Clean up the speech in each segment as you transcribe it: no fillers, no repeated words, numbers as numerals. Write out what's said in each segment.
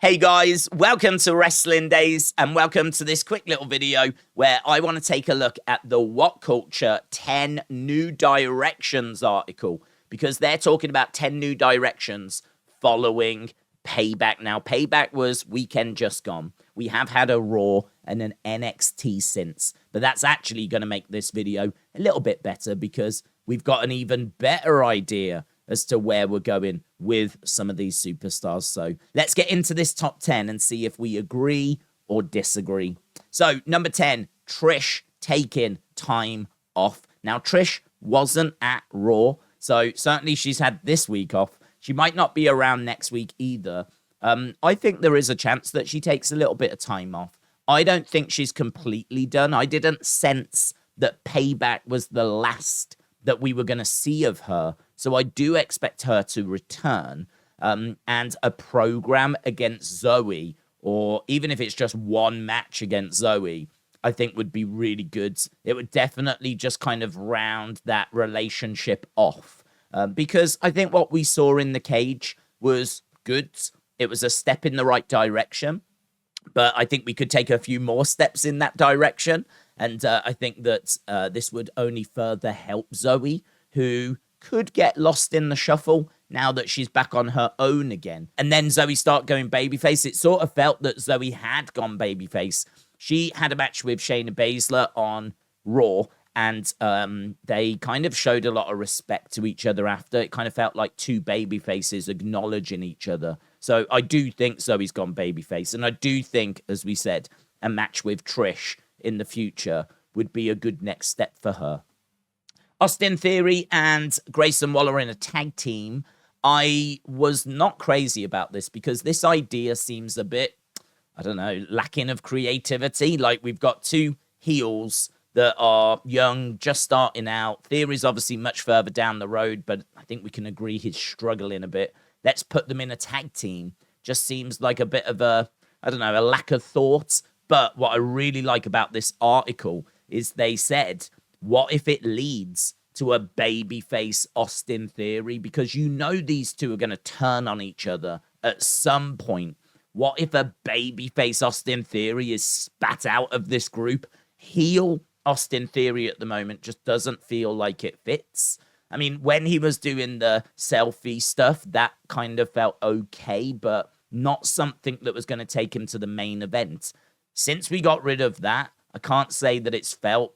Hey guys, welcome to Wrestling Daze and welcome to this quick little video where I want to take a look at the What Culture 10 New Directions article because they're talking about 10 new directions following Payback. Now, Payback was weekend just gone. We have had a Raw and an NXT since, but that's actually going to make this video a little bit better because we've got an even better idea as to where we're going with some of these superstars. So let's get into this top 10 and see if we agree or disagree. So number 10, Trish taking time off. Now, Trish wasn't at Raw, so certainly she's had this week off. She might not be around next week either. I think there is a chance that she takes a little bit of time off. I don't think she's completely done. I didn't sense that Payback was the last that we were going to see of her. So I do expect her to return, and a program against Zoey, or even if it's just one match against Zoey, I think would be really good. It would definitely just kind of round that relationship off, because I think what we saw in the cage was good. It was a step in the right direction, but I think we could take a few more steps in that direction. And I think that this would only further help Zoey, who could get lost in the shuffle now that she's back on her own again. And then Zoey Stark going babyface. It sort of felt that Zoey had gone babyface. She had a match with Shayna Baszler on Raw, and they kind of showed a lot of respect to each other after. It kind of felt like two babyfaces acknowledging each other. So I do think Zoey's gone babyface. And I do think, as we said, a match with Trish in the future would be a good next step for her. Austin Theory and Grayson Waller in a tag team. I was not crazy about this because this idea seems a bit, I don't know, lacking of creativity. Like, we've got two heels that are young, just starting out. Theory's obviously much further down the road, but I think we can agree he's struggling a bit. Let's put them in a tag team. Just seems like a bit of a, I don't know, a lack of thought. But what I really like about this article is they said, what if it leads to a babyface Austin Theory? Because you know these two are going to turn on each other at some point. What if a babyface Austin Theory is spat out of this group? Heel Austin Theory at the moment just doesn't feel like it fits. I mean, when he was doing the selfie stuff, that kind of felt okay, but not something that was going to take him to the main event. Since we got rid of that, I can't say that it's felt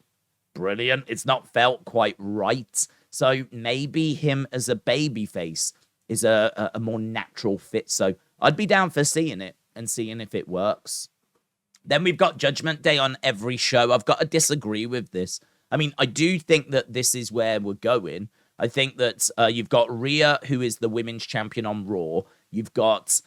brilliant. It's not felt quite right. So maybe him as a babyface is a more natural fit. So I'd be down for seeing it and seeing if it works. Then we've got Judgment Day on every show. I've got to disagree with this. I mean, I do think that this is where we're going. I think that you've got Rhea, who is the women's champion on Raw. You've got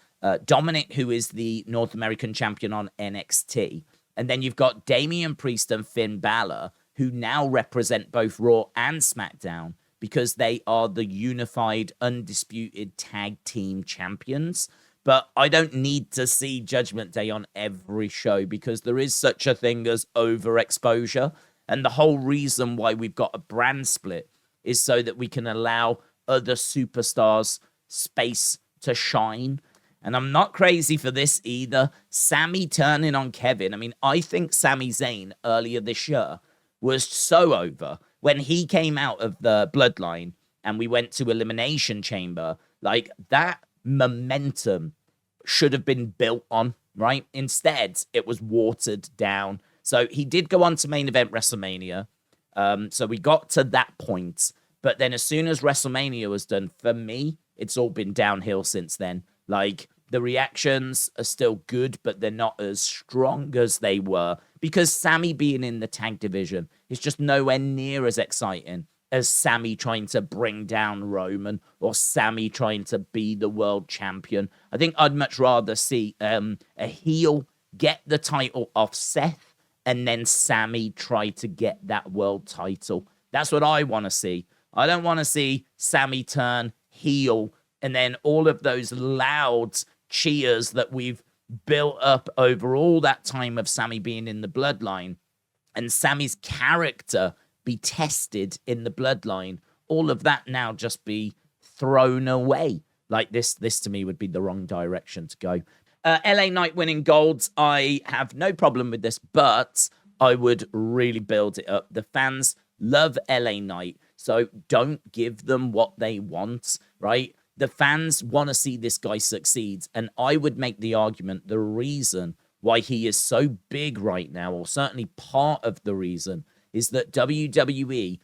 Dominic, who is the North American champion on NXT. And then you've got Damian Priest and Finn Balor, who now represent both Raw and SmackDown because they are the unified, undisputed tag team champions. But I don't need to see Judgment Day on every show because there is such a thing as overexposure. And the whole reason why we've got a brand split is so that we can allow other superstars space to shine. And I'm not crazy for this either. Sami turning on Kevin. I mean, I think Sami Zayn earlier this year was so over when he came out of the bloodline and we went to Elimination Chamber. Like, that momentum should have been built on, right? Instead, it was watered down. So he did go on to main event WrestleMania. So we got to that point. But then as soon as WrestleMania was done, for me, it's all been downhill since then. Like, the reactions are still good, but they're not as strong as they were because Sami being in the tag division is just nowhere near as exciting as Sami trying to bring down Roman or Sami trying to be the world champion. I think I'd much rather see a heel get the title off Seth and then Sami try to get that world title. That's what I want to see. I don't want to see Sami turn heel and then all of those loud cheers that we've built up over all that time of Sami being in the bloodline and Sami's character be tested in the bloodline. All of that now just be thrown away. Like this to me would be the wrong direction to go. LA Knight winning gold, I have no problem with this, but I would really build it up. The fans love LA Knight, so don't give them what they want, right? The fans want to see this guy succeed, and I would make the argument the reason why he is so big right now, or certainly part of the reason, is that WWE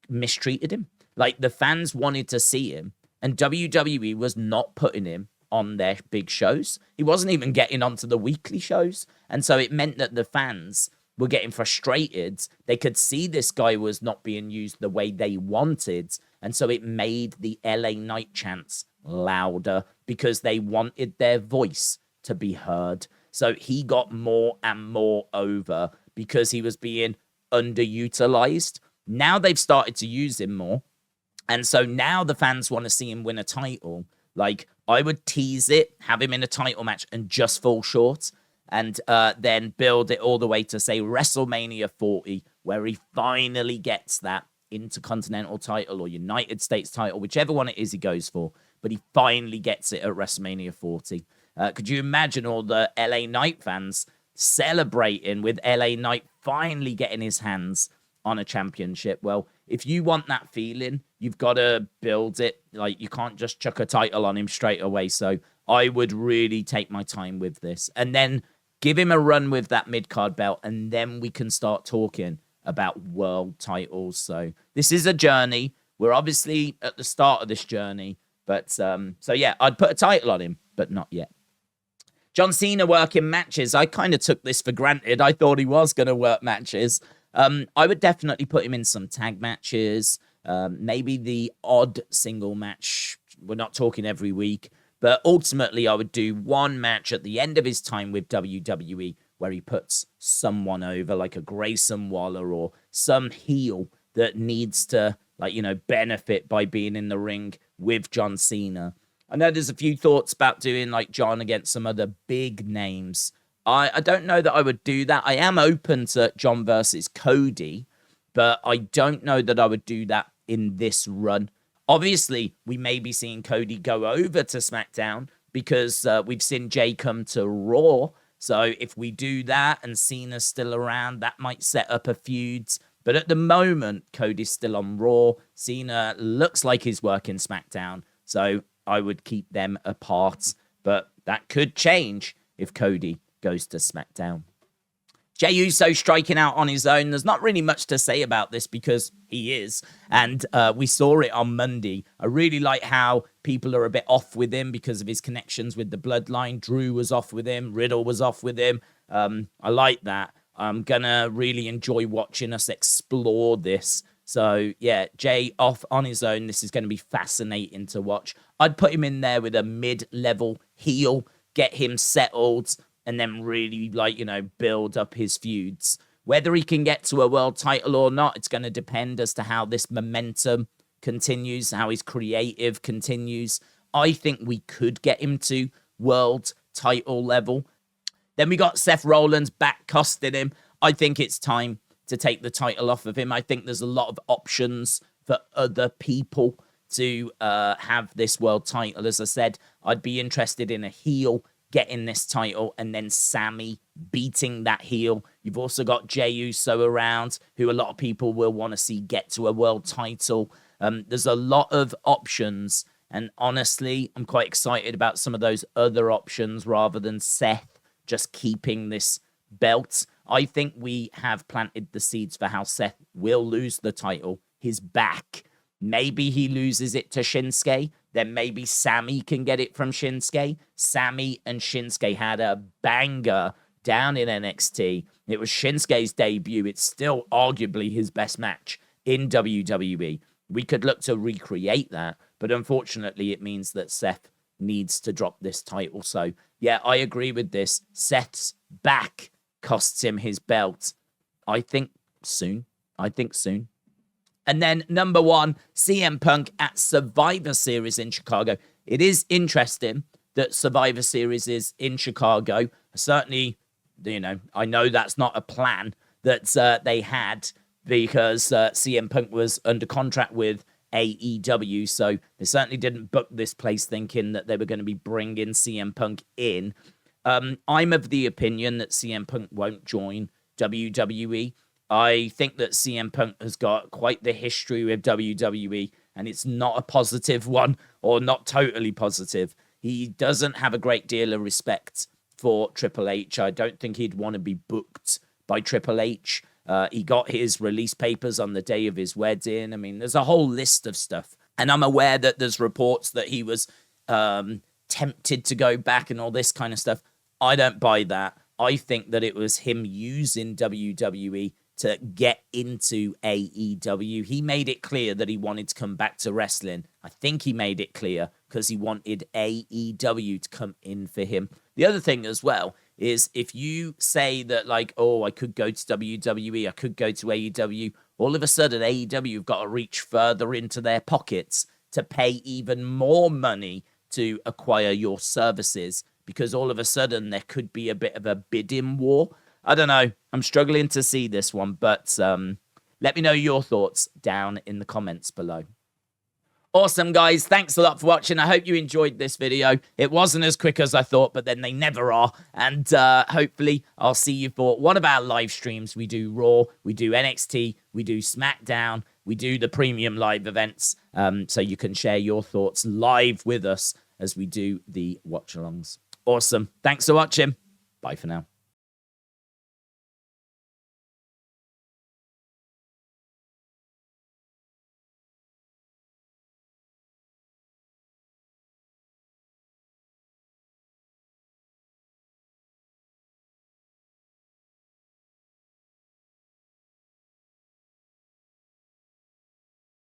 mistreated him. Like, the fans wanted to see him, and WWE was not putting him on their big shows. He wasn't even getting onto the weekly shows. And so it meant that the fans were getting frustrated. They could see this guy was not being used the way they wanted. And so it made the LA Knight chants louder because they wanted their voice to be heard. So he got more and more over because he was being underutilized. Now they've started to use him more. And so now the fans want to see him win a title. Like, I would tease it, have him in a title match and just fall short, and then build it all the way to, say, WrestleMania 40, where he finally gets that Intercontinental title or United States title, whichever one it is he goes for. But he finally gets it at WrestleMania 40. Could you imagine all the LA Knight fans celebrating with LA Knight finally getting his hands on a championship? Well, if you want that feeling, you've got to build it. Like, you can't just chuck a title on him straight away. So I would really take my time with this and then give him a run with that mid-card belt, and then we can start talking about world titles. So this is a journey. We're obviously at the start of this journey, but so yeah, I'd put a title on him, but not yet. John Cena working matches. I kind of took this for granted. I thought he was going to work matches. I would definitely put him in some tag matches, maybe the odd single match. We're not talking every week, but ultimately I would do one match at the end of his time with WWE where he puts someone over, like a Grayson Waller or some heel that needs to, like, you know, benefit by being in the ring with John Cena. I know there's a few thoughts about doing like John against some other big names. I don't know that I would do that. I am open to John versus Cody, but I don't know that I would do that in this run. Obviously, we may be seeing Cody go over to SmackDown because we've seen Jey come to Raw. So if we do that and Cena's still around, that might set up a feud. But at the moment, Cody's still on Raw. Cena looks like he's working SmackDown. So I would keep them apart. But that could change if Cody goes to SmackDown. Jey Uso striking out on his own. There's not really much to say about this because he is. And we saw it on Monday. I really like how people are a bit off with him because of his connections with the bloodline. Drew was off with him. Riddle was off with him. I like that. I'm going to really enjoy watching us explore this. So, yeah, Jey off on his own. This is going to be fascinating to watch. I'd put him in there with a mid-level heel, get him settled, and then really, like, you know, build up his feuds. Whether he can get to a world title or not, it's going to depend as to how this momentum continues, how his creative continues. I think we could get him to world title level. Then we got Seth Rollins back costing him. I think it's time to take the title off of him. I think there's a lot of options for other people to have this world title. As I said, I'd be interested in a heel getting this title and then Sami beating that heel. You've also got Jey Uso around, who a lot of people will want to see get to a world title. There's a lot of options, and honestly, I'm quite excited about some of those other options rather than Seth just keeping this belt. I think we have planted the seeds for how Seth will lose the title. His back. Maybe he loses it to Shinsuke. Then maybe Sami can get it from Shinsuke. Sami and Shinsuke had a banger down in NXT. It was Shinsuke's debut. It's still arguably his best match in WWE. We could look to recreate that, but unfortunately it means that Seth needs to drop this title. So, yeah, I agree with this. Seth's back costs him his belt. I think soon. And then number one, CM Punk at Survivor Series in Chicago. It is interesting that Survivor Series is in Chicago. Certainly, you know, I know that's not a plan that they had because CM Punk was under contract with AEW. So they certainly didn't book this place thinking that they were going to be bringing CM Punk in. I'm of the opinion that CM Punk won't join WWE. I think that CM Punk has got quite the history with WWE, and it's not a positive one, or not totally positive. He doesn't have a great deal of respect for Triple H. I don't think he'd want to be booked by Triple H. He got his release papers on the day of his wedding. I mean, there's a whole list of stuff. And I'm aware that there's reports that he was tempted to go back and all this kind of stuff. I don't buy that. I think that it was him using WWE to get into AEW. He made it clear that he wanted to come back to wrestling. I think he made it clear because he wanted AEW to come in for him. The other thing as well is if you say that, like, oh, I could go to WWE, I could go to AEW, all of a sudden AEW have got to reach further into their pockets to pay even more money to acquire your services, because all of a sudden there could be a bit of a bidding war. I don't know. I'm struggling to see this one, but let me know your thoughts down in the comments below. Awesome, guys. Thanks a lot for watching. I hope you enjoyed this video. It wasn't as quick as I thought, but then they never are. And hopefully I'll see you for one of our live streams. We do Raw, we do NXT, we do SmackDown, we do the premium live events. So you can share your thoughts live with us as we do the watch-alongs. Awesome. Thanks for watching. Bye for now.